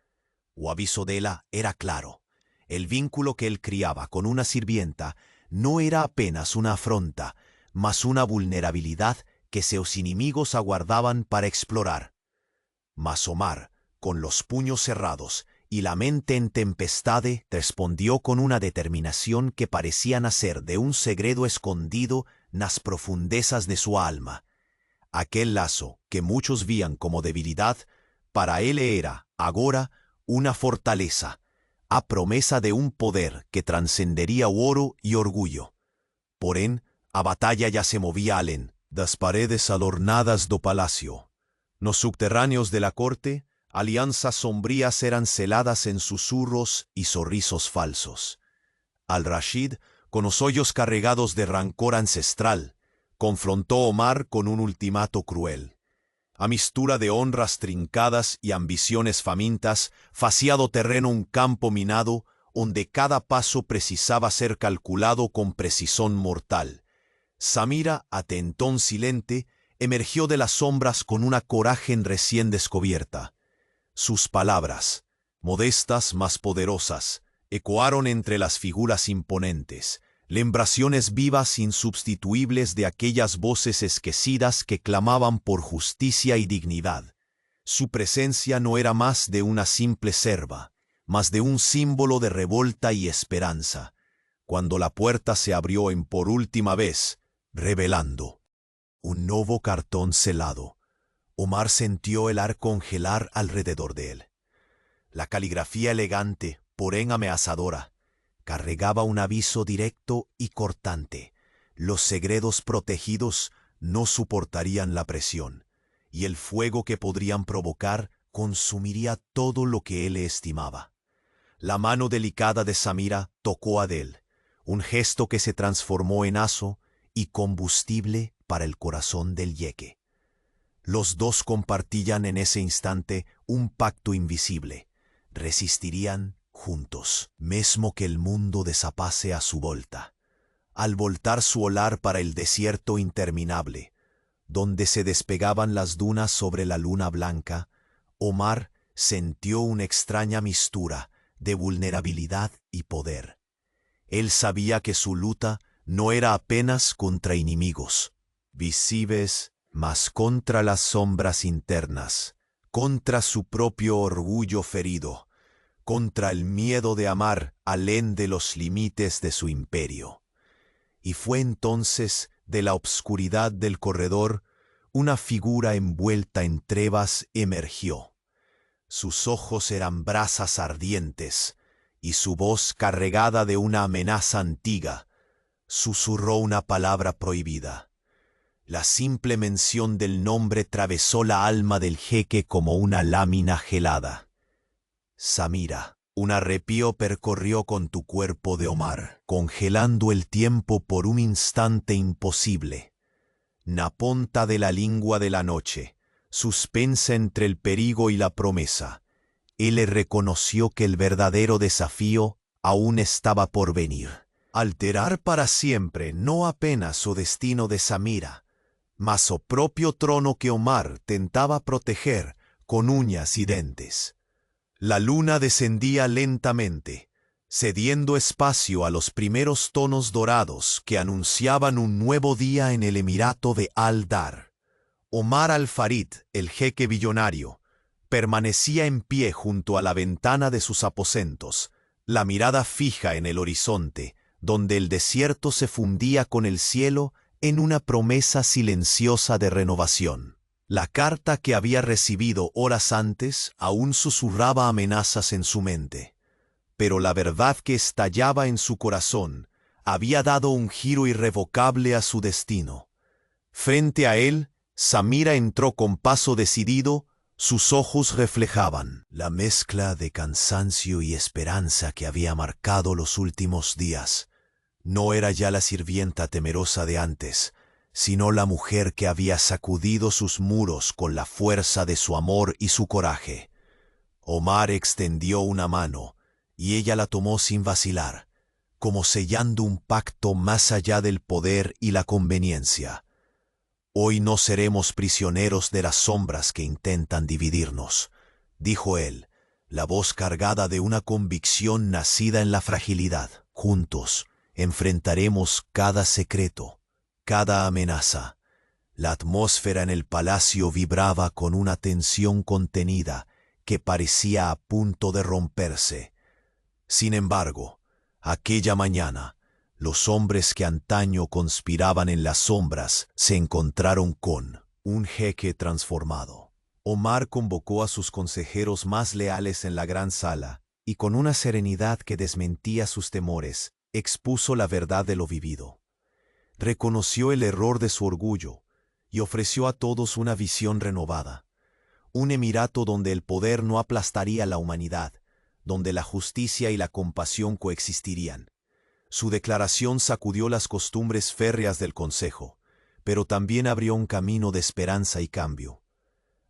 Speaker 1: O aviso de ella era claro. El vínculo que él criaba con una sirvienta no era apenas una afronta, mas una vulnerabilidad que seus enemigos aguardaban para explorar. Mas Omar, con los puños cerrados y la mente en tempestade, respondió con una determinación que parecía nacer de un segredo escondido nas profundezas de su alma. Aquel lazo, que muchos vían como debilidad, para él era, agora, una fortaleza, a promesa de un poder que transcendería oro y orgullo. Porém, a batalla ya se movía além das paredes adornadas do palacio. Nos subterráneos de la corte, alianzas sombrías eran celadas en susurros y sorrisos falsos. Al-Rashid, con los ojos cargados de rancor ancestral, confrontó a Omar con un ultimato cruel. A mistura de honras trincadas y ambiciones famintas, faciado terreno un campo minado, donde cada paso precisaba ser calculado con precisión mortal. Samira, atentón silente, emergió de las sombras con una coraje recién descubierta. Sus palabras, modestas mas poderosas, ecoaron entre las figuras imponentes, lembraciones vivas insubstituibles de aquellas voces esquecidas que clamaban por justicia y dignidad. Su presencia no era más de una simple serva, mas de un símbolo de revolta y esperanza, cuando la puerta se abrió por última vez, revelando un nuevo cartón celado. Omar sintió el ar congelar alrededor de él. La caligrafía elegante, porén amenazadora, cargaba un aviso directo y cortante. Los segredos protegidos no soportarían la presión, y el fuego que podrían provocar consumiría todo lo que él estimaba. La mano delicada de Samira tocó a él, un gesto que se transformó en aso y combustible para el corazón del jeque. Los dos compartían en ese instante un pacto invisible. Resistirían juntos, mesmo que el mundo desapase a su volta. Al voltar su olar para el desierto interminable, donde se despegaban las dunas sobre la luna blanca, Omar sintió una extraña mistura de vulnerabilidad y poder. Él sabía que su lucha no era apenas contra enemigos visibles, mas contra las sombras internas, contra su propio orgullo ferido, contra el miedo de amar alén de los límites de su imperio. Y fue entonces, de la obscuridad del corredor, una figura envuelta en trevas emergió. Sus ojos eran brasas ardientes, y su voz, cargada de una amenaza antigua, susurró una palabra prohibida. La simple mención del nombre atravesó la alma del jeque como una lámina gelada. Samira. Un arrepío percorrió con tu cuerpo de Omar, congelando el tiempo por un instante imposible. Na punta de la lengua de la noche, suspensa entre el perigo y la promesa, él le reconoció que el verdadero desafío aún estaba por venir. Alterar para siempre no apenas su destino de Samira, mas su propio trono que Omar tentaba proteger con uñas y dentes. La luna descendía lentamente, cediendo espacio a los primeros tonos dorados que anunciaban un nuevo día en el Emirato de Al-Dar. Omar al-Farid, el jeque billonario, permanecía en pie junto a la ventana de sus aposentos, la mirada fija en el horizonte, donde el desierto se fundía con el cielo en una promesa silenciosa de renovación. La carta que había recibido horas antes aún susurraba amenazas en su mente, pero la verdad que estallaba en su corazón había dado un giro irrevocable a su destino. Frente a él, Samira entró con paso decidido, sus ojos reflejaban la mezcla de cansancio y esperanza que había marcado los últimos días. No era ya la sirvienta temerosa de antes, sino la mujer que había sacudido sus muros con la fuerza de su amor y su coraje. Omar extendió una mano, y ella la tomó sin vacilar, como sellando un pacto más allá del poder y la conveniencia. Hoy no seremos prisioneros de las sombras que intentan dividirnos, dijo él, la voz cargada de una convicción nacida en la fragilidad. Juntos enfrentaremos cada secreto, cada amenaza. La atmósfera en el palacio vibraba con una tensión contenida que parecía a punto de romperse. Sin embargo, aquella mañana, los hombres que antaño conspiraban en las sombras se encontraron con un jeque transformado. Omar convocó a sus consejeros más leales en la gran sala y con una serenidad que desmentía sus temores, expuso la verdad de lo vivido. Reconoció el error de su orgullo y ofreció a todos una visión renovada. Un emirato donde el poder no aplastaría a la humanidad, donde la justicia y la compasión coexistirían. Su declaración sacudió las costumbres férreas del consejo, pero también abrió un camino de esperanza y cambio.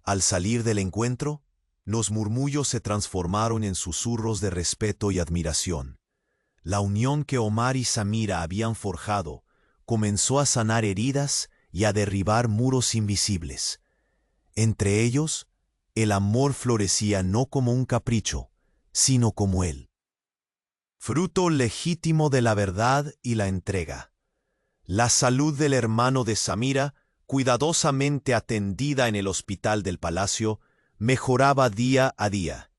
Speaker 1: Al salir del encuentro, los murmullos se transformaron en susurros de respeto y admiración. La unión que Omar y Samira habían forjado comenzó a sanar heridas y a derribar muros invisibles. Entre ellos, el amor florecía no como un capricho, sino como él, fruto legítimo de la verdad y la entrega. La salud del hermano de Samira, cuidadosamente atendida en el hospital del palacio, mejoraba día a día.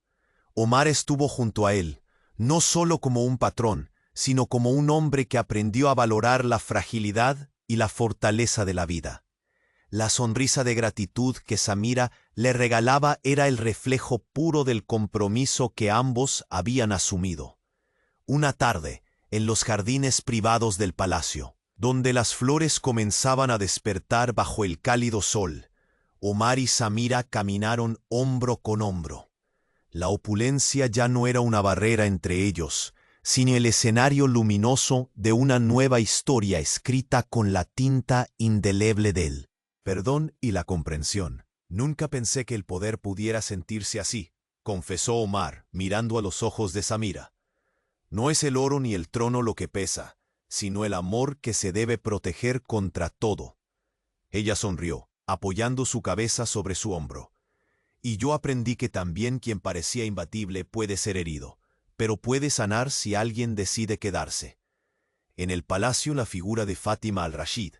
Speaker 1: Omar estuvo junto a él, no solo como un patrón, sino como un hombre que aprendió a valorar la fragilidad y la fortaleza de la vida. La sonrisa de gratitud que Samira le regalaba era el reflejo puro del compromiso que ambos habían asumido. Una tarde, en los jardines privados del palacio, donde las flores comenzaban a despertar bajo el cálido sol, Omar y Samira caminaron hombro con hombro. La opulencia ya no era una barrera entre ellos, sino el escenario luminoso de una nueva historia escrita con la tinta indeleble del perdón y la comprensión. Nunca pensé que el poder pudiera sentirse así, confesó Omar, mirando a los ojos de Samira. No es el oro ni el trono lo que pesa, sino el amor que se debe proteger contra todo. Ella sonrió, apoyando su cabeza sobre su hombro. Y yo aprendí que también quien parecía imbatible puede ser herido, pero puede sanar si alguien decide quedarse. En el palacio la figura de Fátima al-Rashid,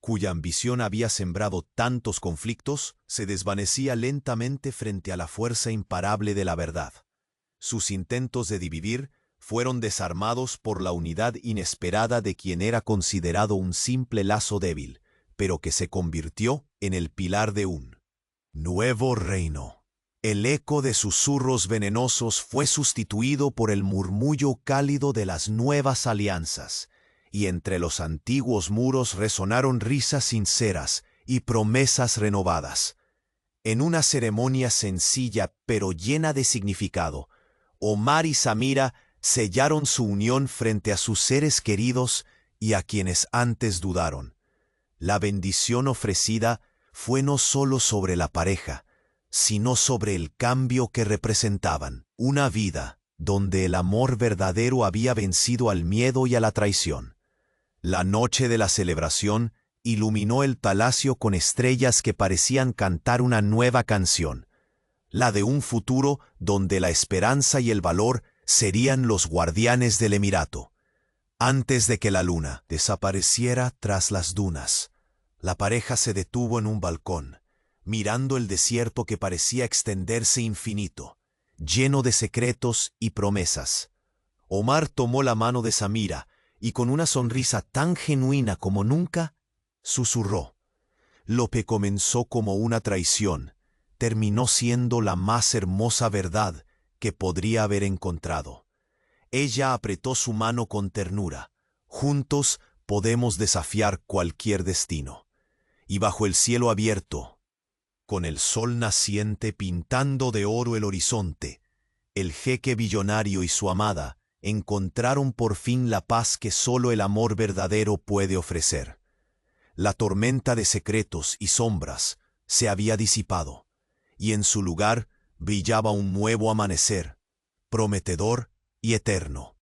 Speaker 1: cuya ambición había sembrado tantos conflictos, se desvanecía lentamente frente a la fuerza imparable de la verdad. Sus intentos de dividir fueron desarmados por la unidad inesperada de quien era considerado un simple lazo débil, pero que se convirtió en el pilar de un nuevo reino. El eco de susurros venenosos fue sustituido por el murmullo cálido de las nuevas alianzas, y entre los antiguos muros resonaron risas sinceras y promesas renovadas. En una ceremonia sencilla pero llena de significado, Omar y Samira sellaron su unión frente a sus seres queridos y a quienes antes dudaron. La bendición ofrecida fue no solo sobre la pareja, sino sobre el cambio que representaban, una vida donde el amor verdadero había vencido al miedo y a la traición. La noche de la celebración iluminó el palacio con estrellas que parecían cantar una nueva canción, la de un futuro donde la esperanza y el valor serían los guardianes del Emirato. Antes de que la luna desapareciera tras las dunas, la pareja se detuvo en un balcón, mirando el desierto que parecía extenderse infinito, lleno de secretos y promesas. Omar tomó la mano de Samira y con una sonrisa tan genuina como nunca, susurró. Lo que comenzó como una traición, terminó siendo la más hermosa verdad que podría haber encontrado. Ella apretó su mano con ternura. Juntos podemos desafiar cualquier destino. Y bajo el cielo abierto, con el sol naciente pintando de oro el horizonte, el jeque billonario y su amada encontraron por fin la paz que solo el amor verdadero puede ofrecer. La tormenta de secretos y sombras se había disipado, y en su lugar brillaba un nuevo amanecer, prometedor y eterno.